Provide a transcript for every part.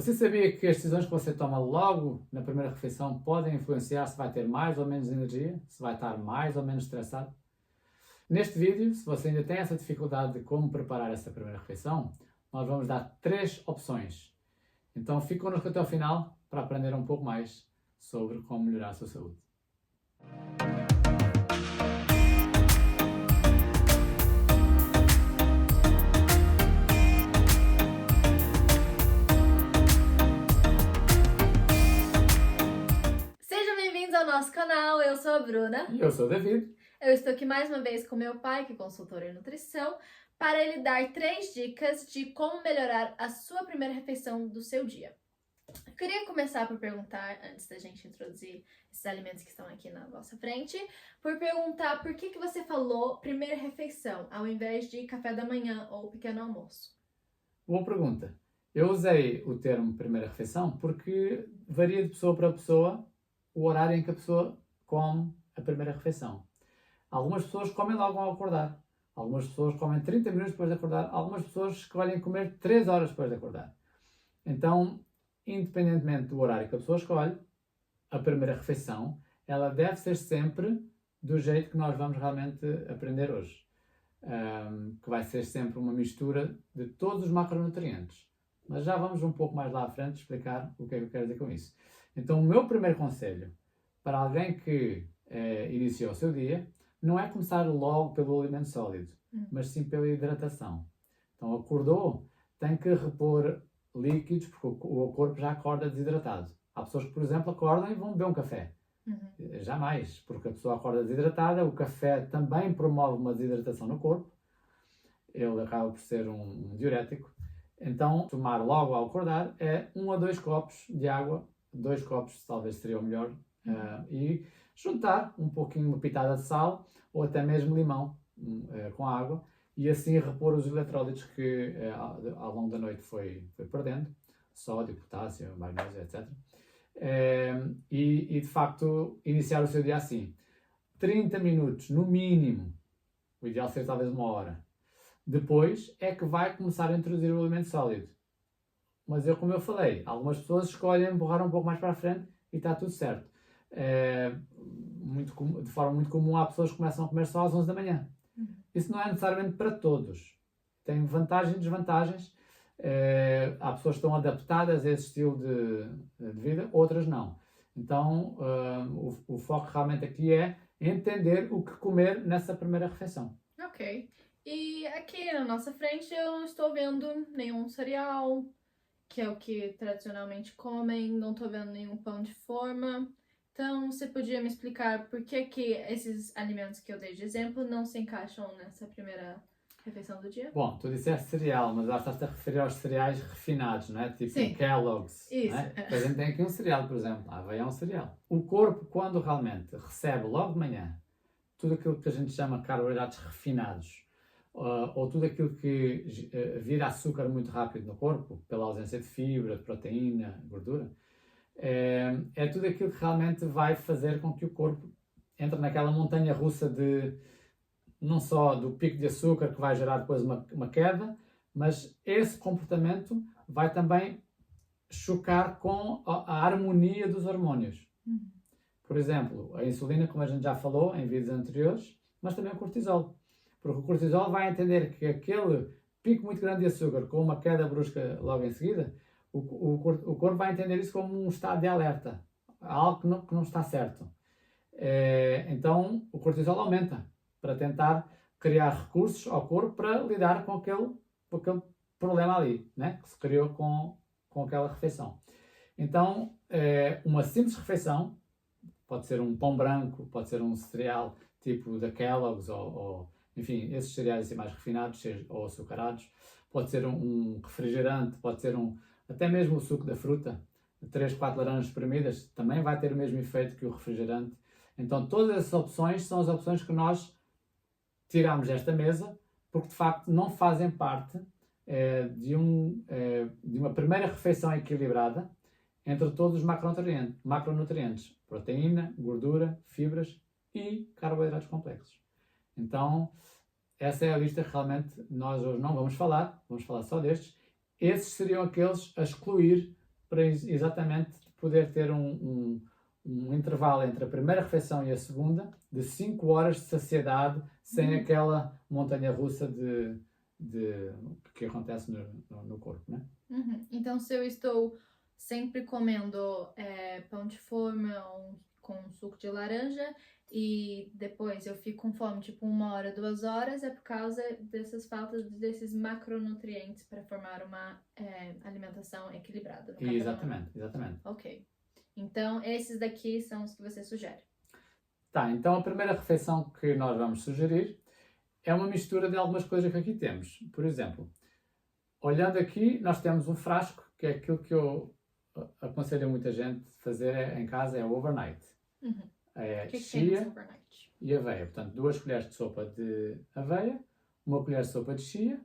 Você sabia que as decisões que você toma logo na primeira refeição podem influenciar se vai ter mais ou menos energia, se vai estar mais ou menos estressado? Neste vídeo, se você ainda tem essa dificuldade de como preparar essa primeira refeição, nós vamos dar 3 opções. Então fique connosco até ao final para aprender um pouco mais sobre como melhorar a sua saúde. Sejam bem-vindos ao nosso canal, eu sou a Bruna. E eu sou o David. Eu estou aqui mais uma vez com meu pai, que é consultor em nutrição, para ele dar 3 dicas de como melhorar a sua primeira refeição do seu dia. Eu queria começar por perguntar, antes da gente introduzir esses alimentos que estão aqui na nossa frente, por perguntar por que você falou primeira refeição, ao invés de café da manhã ou pequeno almoço. Boa pergunta. Eu usei o termo primeira refeição porque varia de pessoa para pessoa o horário em que a pessoa come a primeira refeição. Algumas pessoas comem logo ao acordar. Algumas pessoas comem 30 minutos depois de acordar. Algumas pessoas escolhem comer 3 horas depois de acordar. Então, independentemente do horário que a pessoa escolhe, a primeira refeição, ela deve ser sempre do jeito que nós vamos realmente aprender hoje. Que vai ser sempre uma mistura de todos os macronutrientes. Mas já vamos um pouco mais lá à frente explicar o que é que eu quero dizer com isso. Então, o meu primeiro conselho para alguém que iniciou o seu dia não é começar logo pelo alimento sólido, mas sim pela hidratação. Então, acordou, tem que repor líquidos, porque o corpo já acorda desidratado. Há pessoas que, por exemplo, acordam e vão beber um café. Jamais, porque a pessoa acorda desidratada, o café também promove uma desidratação no corpo, ele acaba por ser um diurético. Então, tomar logo ao acordar é 1 a 2 copos de água, 2 copos talvez seria o melhor, e juntar um pouquinho, uma pitada de sal ou até mesmo limão com água e assim repor os eletrólitos que ao longo da noite foi perdendo, sódio, potássio, magnésio, etc. E de facto iniciar o seu dia assim, 30 minutos no mínimo, o ideal seria talvez 1 hora. Depois é que vai começar a introduzir o alimento sólido. Mas como eu falei, algumas pessoas escolhem empurrar um pouco mais para a frente e está tudo certo. De forma muito comum há pessoas que começam a comer só às 11 da manhã. Isso não é necessariamente para todos. Tem vantagens e desvantagens. Há pessoas que estão adaptadas a esse estilo de vida, outras não. Então, o foco realmente aqui é entender o que comer nessa primeira refeição. Ok. E aqui na nossa frente eu não estou vendo nenhum cereal, que é o que tradicionalmente comem, não estou vendo nenhum pão de forma. Então, você podia me explicar por que esses alimentos que eu dei de exemplo não se encaixam nessa primeira refeição do dia? Bom, tu disseste cereal, mas lá estás a referir aos cereais refinados, não é? Tipo Sim. Kellogg's. Isso. Não é? A gente tem aqui um cereal, por exemplo. A aveia é um cereal. O corpo, quando realmente recebe logo de manhã tudo aquilo que a gente chama de carboidratos refinados, ou tudo aquilo que vira açúcar muito rápido no corpo, pela ausência de fibra, de proteína, gordura, é tudo aquilo que realmente vai fazer com que o corpo entre naquela montanha russa de não só do pico de açúcar que vai gerar depois uma queda, mas esse comportamento vai também chocar com a harmonia dos hormônios. Por exemplo, a insulina, como a gente já falou em vídeos anteriores, mas também o cortisol. Porque o cortisol vai entender que aquele pico muito grande de açúcar com uma queda brusca logo em seguida, o corpo vai entender isso como um estado de alerta, algo que não está certo. Então o cortisol aumenta para tentar criar recursos ao corpo para lidar com aquele problema ali, né? Que se criou com aquela refeição. Então, uma simples refeição, pode ser um pão branco, pode ser um cereal tipo da Kellogg's ou enfim, esses cereais assim mais refinados ou açucarados, pode ser um refrigerante, pode ser até mesmo o suco da fruta, 3, 4 laranjas espremidas, também vai ter o mesmo efeito que o refrigerante. Então todas essas opções são as opções que nós tiramos desta mesa, porque de facto não fazem parte de uma primeira refeição equilibrada entre todos os macronutrientes, proteína, gordura, fibras e carboidratos complexos. Então, essa é a lista que realmente nós hoje não vamos falar só destes. Esses seriam aqueles a excluir para exatamente poder ter um intervalo entre a primeira refeição e a segunda de 5 horas de saciedade, sem aquela montanha-russa que acontece no corpo, né? Então, se eu estou sempre comendo pão de forma com suco de laranja e depois eu fico com fome tipo 1 hora, 2 horas, é por causa dessas faltas desses macronutrientes para formar uma alimentação equilibrada no café da manhã. Exatamente. Ok. Então, esses daqui são os que você sugere. Tá, então a primeira refeição que nós vamos sugerir é uma mistura de algumas coisas que aqui temos. Por exemplo, olhando aqui, nós temos um frasco, que é aquilo que eu aconselho a muita gente fazer em casa, é o overnight. É O que tem chia nesse overnight? e aveia. Portanto, 2 colheres de sopa de aveia, 1 colher de sopa de chia,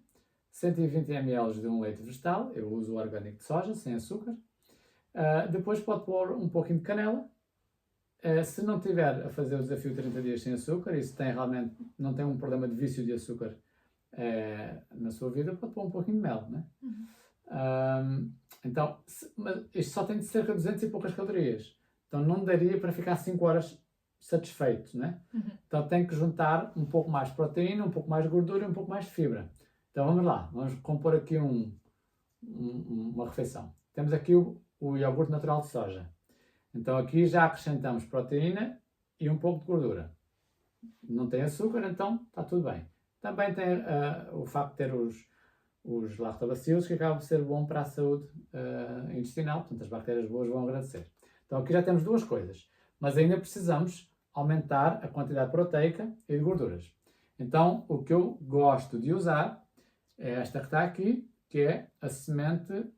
120 ml de um leite vegetal, eu uso o orgânico de soja, sem açúcar. Depois pode pôr um pouquinho de canela. Se não tiver a fazer o desafio 30 dias sem açúcar, e se realmente não tem um problema de vício de açúcar na sua vida, pode pôr um pouquinho de mel, né? Então, mas isto só tem de cerca de 200 e poucas calorias. Então não daria para ficar 5 horas satisfeito, né? Então tem que juntar um pouco mais de proteína, um pouco mais de gordura e um pouco mais de fibra. Então vamos lá, vamos compor aqui uma refeição. Temos aqui o iogurte natural de soja. Então aqui já acrescentamos proteína e um pouco de gordura. Não tem açúcar, então está tudo bem. Também tem o facto de ter os lactobacilos, que acaba por ser bom para a saúde intestinal, portanto as bactérias boas vão agradecer. Então aqui já temos 2 coisas, mas ainda precisamos aumentar a quantidade proteica e de gorduras. Então o que eu gosto de usar é esta que está aqui, que é a semente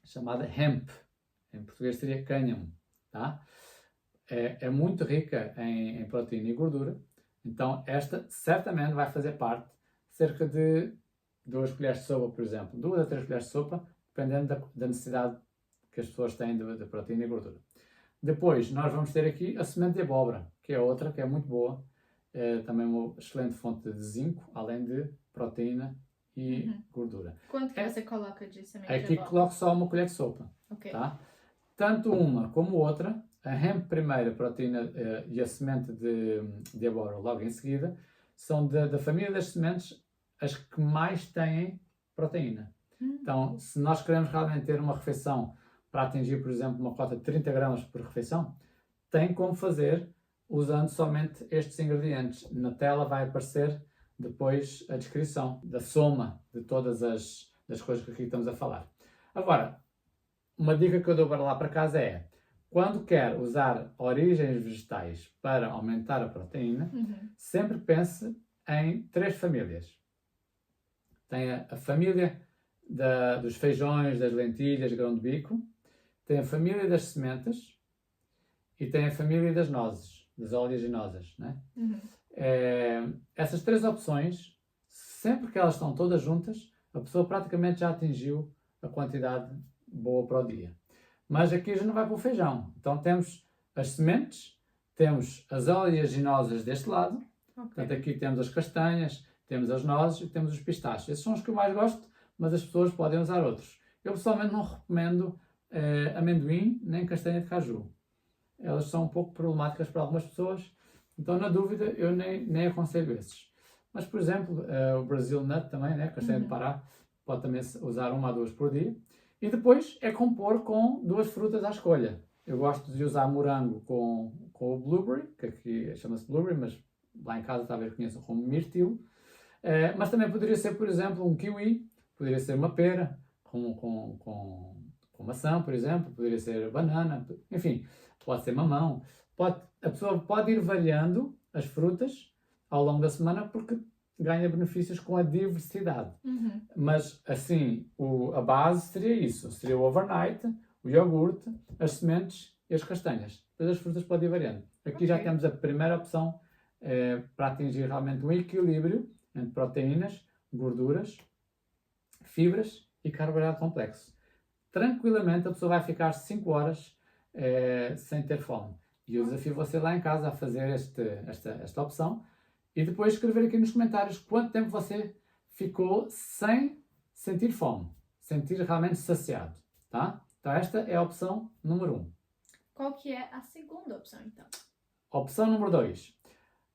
chamada hemp. Em português seria cânhamo, tá? É muito rica em proteína e gordura, então esta certamente vai fazer parte, cerca de 2 colheres de sopa, por exemplo, 2 a 3 colheres de sopa, dependendo da necessidade que as pessoas têm de proteína e gordura. Depois, nós vamos ter aqui a semente de abóbora, que é outra que é muito boa, também uma excelente fonte de zinco, além de proteína e gordura. Quanto que você coloca de semente de Aqui abóbora? coloco só 1 colher de sopa, Ok. tá? Tanto uma como outra, a hemp primeiro, a proteína e a semente de abóbora logo em seguida, são da família das sementes as que mais têm proteína. Então, se nós queremos realmente ter uma refeição para atingir, por exemplo, uma cota de 30 gramas por refeição, tem como fazer usando somente estes ingredientes. Na tela vai aparecer depois a descrição da soma de todas das coisas que aqui estamos a falar. Agora, uma dica que eu dou para lá para casa é, quando quer usar origens vegetais para aumentar a proteína, sempre pense em 3 famílias. Tem a família dos feijões, das lentilhas, grão de bico, tem a família das sementes e tem a família das nozes, das oleaginosas, né? Essas 3 opções, sempre que elas estão todas juntas, a pessoa praticamente já atingiu a quantidade boa para o dia. Mas aqui já não vai para o feijão. Então temos as sementes, temos as oleaginosas deste lado, portanto aqui temos as castanhas, temos as nozes e temos os pistachos. Esses são os que eu mais gosto, mas as pessoas podem usar outros. Eu pessoalmente não recomendo amendoim nem castanha de caju. Elas são um pouco problemáticas para algumas pessoas, então na dúvida eu nem aconselho esses. Mas, por exemplo, o Brazil Nut também, né? Castanha de Pará, pode também usar 1 a 2 por dia. E depois é compor com 2 frutas à escolha. Eu gosto de usar morango com o blueberry, que aqui chama-se blueberry, mas lá em casa talvez conheçam como mirtilo. Mas também poderia ser, por exemplo, um kiwi, poderia ser uma pera com maçã, por exemplo, poderia ser banana, enfim, pode ser mamão. A pessoa pode ir variando as frutas ao longo da semana porque ganha benefícios com a diversidade. Mas, assim, a base seria isso. Seria o overnight, o iogurte, as sementes e as castanhas. Depois as frutas podem ir variando. Aqui já temos a primeira opção para atingir realmente um equilíbrio entre proteínas, gorduras, fibras e carboidrato complexo. Tranquilamente a pessoa vai ficar 5 horas sem ter fome. E eu desafio você lá em casa a fazer esta opção e depois escrever aqui nos comentários quanto tempo você ficou sem sentir fome, sentir realmente saciado, tá? Então esta é a opção número 1. Qual que é a segunda opção, então? Opção número 2.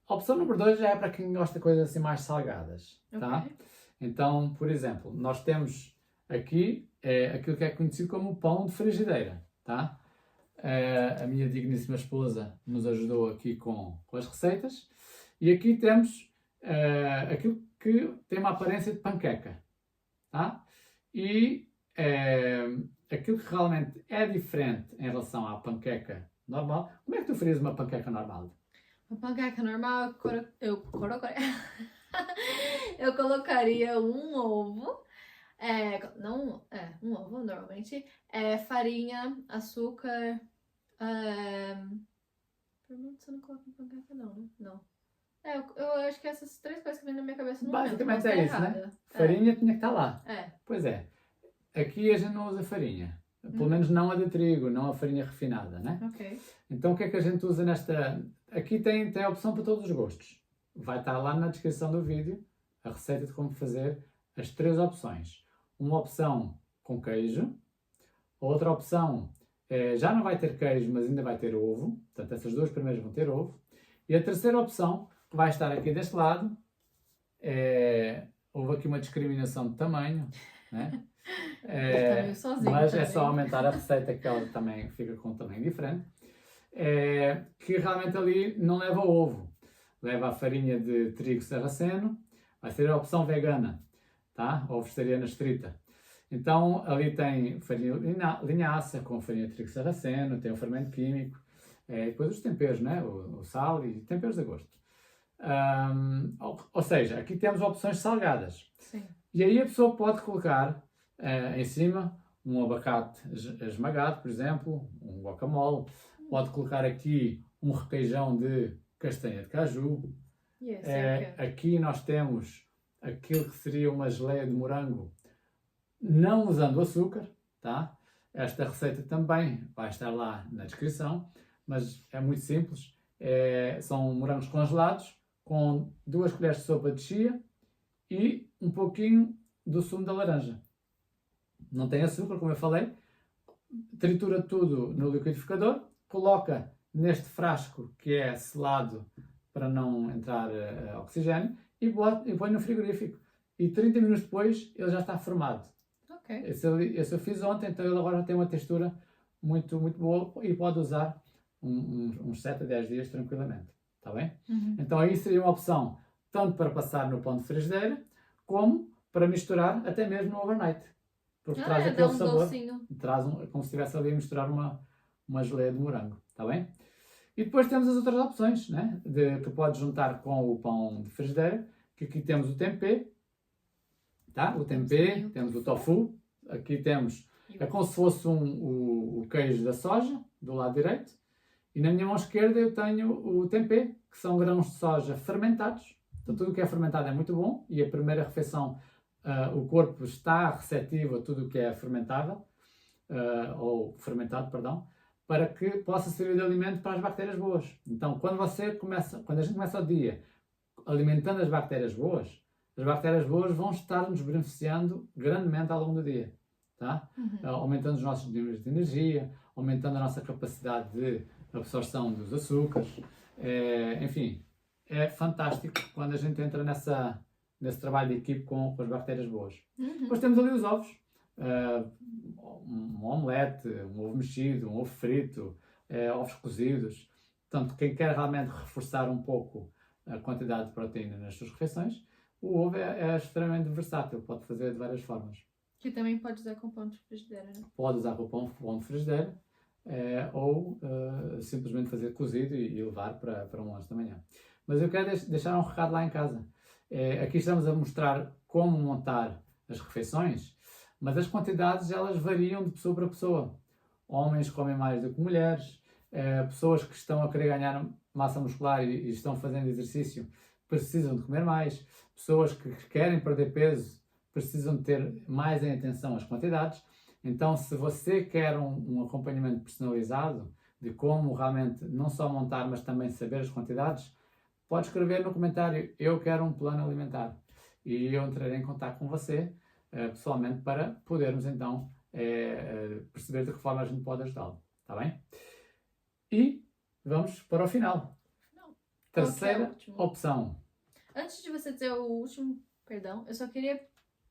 A opção número 2 já é para quem gosta de coisas assim mais salgadas, tá? Ok. Então, por exemplo, nós temos aqui aquilo que é conhecido como pão de frigideira, tá? A minha digníssima esposa nos ajudou aqui com as receitas. E aqui temos aquilo que tem uma aparência de panqueca, tá? E aquilo que realmente é diferente em relação à panqueca normal. Como é que tu farias uma panqueca normal? Uma panqueca normal, eu colocaria um ovo, um ovo normalmente, farinha, açúcar, fermento você não coloca em panqueca não, né? Não. Eu acho que essas três coisas que vem na minha cabeça no momento, Basicamente posso é estar isso, né? errada. Farinha tinha que estar lá. É. Pois é. Aqui a gente não usa farinha. Pelo menos não a de trigo, não a farinha refinada, né? Ok. Então o que é que a gente usa nesta... Aqui tem a opção para todos os gostos. Vai estar lá na descrição do vídeo a receita de como fazer as 3 opções. Uma opção com queijo, outra opção já não vai ter queijo, mas ainda vai ter ovo. Portanto, essas 2 primeiras vão ter ovo. E a terceira opção, que vai estar aqui deste lado, houve aqui uma discriminação de tamanho, né? Mas é só aumentar a receita que ela também fica com um tamanho diferente. Que realmente ali não leva ovo, leva a farinha de trigo sarraceno, vai ser a opção vegana, tá? Ou vegetariana estrita. Então ali tem farinha linhaça com farinha de trigo sarraceno, tem o fermento químico, depois os temperos, né? O sal e temperos a gosto. Ou seja, aqui temos opções salgadas. Sim. E aí a pessoa pode colocar em cima um abacate esmagado, por exemplo, um guacamole. Pode colocar aqui um requeijão de castanha de caju. Yes, aqui nós temos aquilo que seria uma geleia de morango, não usando açúcar, tá? Esta receita também vai estar lá na descrição, mas é muito simples. São morangos congelados com 2 colheres de sopa de chia e um pouquinho do sumo da laranja. Não tem açúcar, como eu falei. Tritura tudo no liquidificador, coloca neste frasco que é selado para não entrar oxigênio e põe no frigorífico. E 30 minutos depois ele já está formado. Ok. Esse eu fiz ontem, então ele agora tem uma textura muito, muito boa e pode usar uns 7 a 10 dias tranquilamente. Está bem? Uhum. Então aí seria uma opção tanto para passar no pão de frigideira como para misturar até mesmo no overnight. Porque traz aquele sabor, docinho. como se estivesse ali a misturar uma geleia de morango, está bem? E depois temos as outras opções, né? Que pode juntar com o pão de frigideira, que aqui temos o tempê, tá? O tempê, temos o tofu, aqui temos, é como se fosse o queijo da soja, do lado direito, e na minha mão esquerda eu tenho o tempê, que são grãos de soja fermentados. Então tudo o que é fermentado é muito bom, e a primeira refeição o corpo está receptivo a tudo o que é fermentável, ou fermentado, perdão, para que possa servir de alimento para as bactérias boas. Então, quando a gente começa o dia alimentando as bactérias boas vão estar nos beneficiando grandemente ao longo do dia, tá? Aumentando os nossos níveis de energia, aumentando a nossa capacidade de absorção dos açúcares, enfim, é fantástico quando a gente entra nesse trabalho de equipe com as bactérias boas. Depois temos ali os ovos, um omelete, um ovo mexido, um ovo frito, ovos cozidos. Portanto, quem quer realmente reforçar um pouco a quantidade de proteína nas suas refeições, o ovo é extremamente versátil, pode fazer de várias formas. Que também pode usar com pão de frigideira, né? Pode usar com pão de frigideira, ou simplesmente fazer cozido e levar para um lanche da manhã. Mas eu quero deixar um recado lá em casa. Aqui estamos a mostrar como montar as refeições, mas as quantidades elas variam de pessoa para pessoa. Homens comem mais do que mulheres, pessoas que estão a querer ganhar massa muscular e estão fazendo exercício precisam de comer mais, pessoas que querem perder peso precisam de ter mais em atenção as quantidades. Então, se você quer um acompanhamento personalizado de como realmente não só montar, mas também saber as quantidades, pode escrever no comentário: eu quero um plano alimentar, e eu entrarei em contato com você pessoalmente para podermos então perceber de que forma a gente pode ajudá-lo. Está bem? E vamos para o final. Não. Terceira opção. Antes de você dizer o último, perdão, eu só queria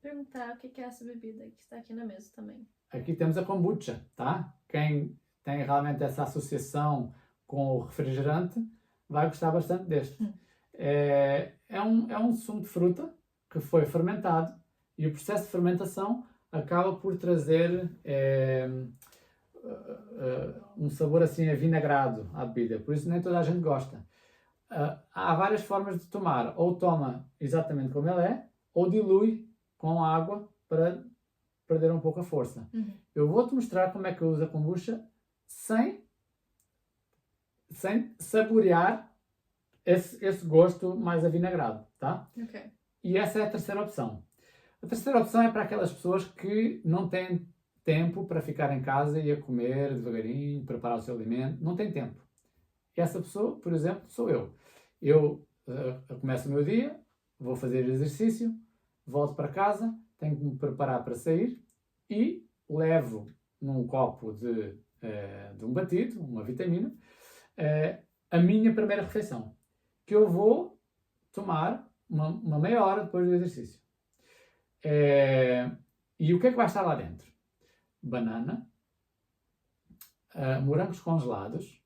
perguntar o que é essa bebida que está aqui na mesa também. Aqui temos a kombucha, tá? Quem tem realmente essa associação com o refrigerante vai gostar bastante deste. É um sumo de fruta que foi fermentado e o processo de fermentação acaba por trazer um sabor assim avinagrado à bebida, por isso nem toda a gente gosta. Há várias formas de tomar, ou toma exatamente como ele é, ou dilui com água para perder um pouco a força. Eu vou-te mostrar como é que eu uso a kombucha sem saborear esse gosto mais avinagrado, tá? Ok. E essa é a terceira opção. A terceira opção é para aquelas pessoas que não têm tempo para ficar em casa e a comer devagarinho, preparar o seu alimento, não tem tempo. Essa pessoa, por exemplo, sou eu. Eu começo o meu dia, vou fazer exercício, volto para casa, tenho que me preparar para sair e levo num copo de um batido, uma vitamina, a minha primeira refeição, que eu vou tomar uma meia hora depois do exercício. E o que é que vai estar lá dentro? Banana, morangos congelados,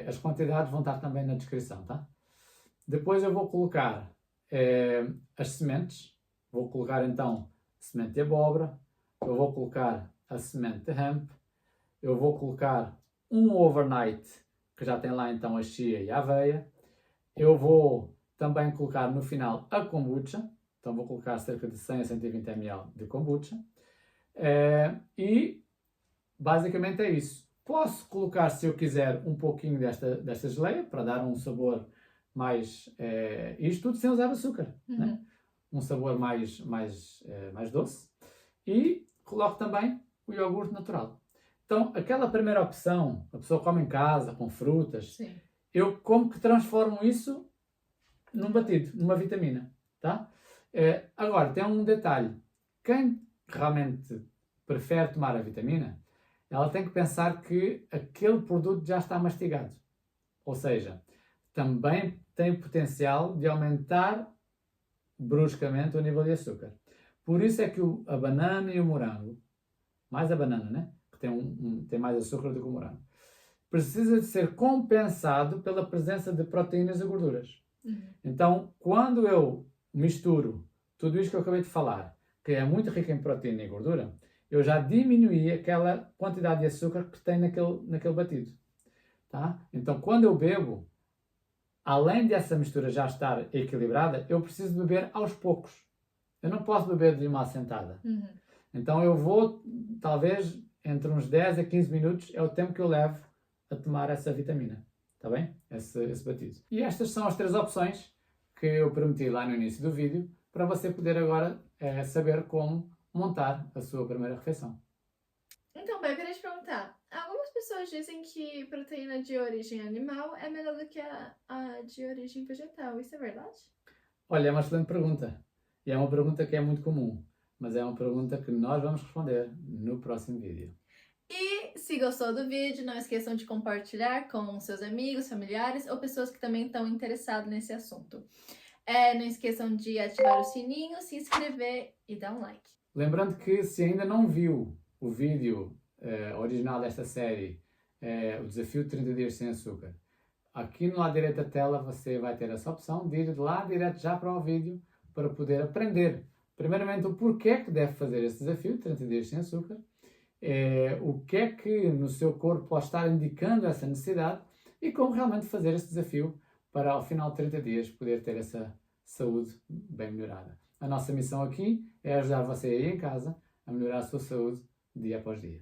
as quantidades vão estar também na descrição, tá? Depois eu vou colocar as sementes, vou colocar então semente de abóbora, eu vou colocar a semente de hemp, eu vou colocar um overnight, que já tem lá então a chia e a aveia, eu vou também colocar no final a kombucha, então vou colocar cerca de 100 a 120 ml de kombucha, e basicamente é isso. Posso colocar, se eu quiser, um pouquinho desta geleia, para dar um sabor mais... isto tudo sem usar açúcar, né? Um sabor mais doce. E coloco também o iogurte natural. Então, aquela primeira opção, a pessoa come em casa, com frutas, Sim. eu como que transformo isso num batido, numa vitamina, tá? Agora, tem um detalhe. Quem realmente prefere tomar a vitamina, ela tem que pensar que aquele produto já está mastigado. Ou seja, também tem o potencial de aumentar bruscamente o nível de açúcar. Por isso é que a banana e o morango, mais a banana, né? Que tem mais açúcar do que o morango, precisa de ser compensado pela presença de proteínas e gorduras. Então, quando eu misturo tudo isto que eu acabei de falar, que é muito rico em proteína e gordura, eu já diminuí aquela quantidade de açúcar que tem naquele batido. Tá? Então, quando eu bebo, além dessa mistura já estar equilibrada, eu preciso beber aos poucos. Eu não posso beber de uma assentada. Então, eu vou, talvez, entre uns 10 a 15 minutos, é o tempo que eu levo a tomar essa vitamina. Está bem? Esse batido. E estas são as 3 opções que eu prometi lá no início do vídeo, para você poder agora saber como montar a sua primeira refeição. Então, Bé, eu queria te perguntar. Algumas pessoas dizem que proteína de origem animal é melhor do que a de origem vegetal. Isso é verdade? Olha, é uma excelente pergunta. E é uma pergunta que é muito comum. Mas é uma pergunta que nós vamos responder no próximo vídeo. E se gostou do vídeo, não esqueçam de compartilhar com seus amigos, familiares ou pessoas que também estão interessadas nesse assunto. Não esqueçam de ativar o sininho, se inscrever e dar um like. Lembrando que se ainda não viu o vídeo original desta série, o desafio de 30 dias sem açúcar, aqui no lado direito da tela você vai ter essa opção de ir lá direto já para o vídeo para poder aprender, primeiramente, o porquê que deve fazer esse desafio de 30 dias sem açúcar, o que é que no seu corpo pode estar indicando essa necessidade e como realmente fazer esse desafio para ao final de 30 dias poder ter essa saúde bem melhorada. A nossa missão aqui é ajudar você aí em casa a melhorar a sua saúde dia após dia.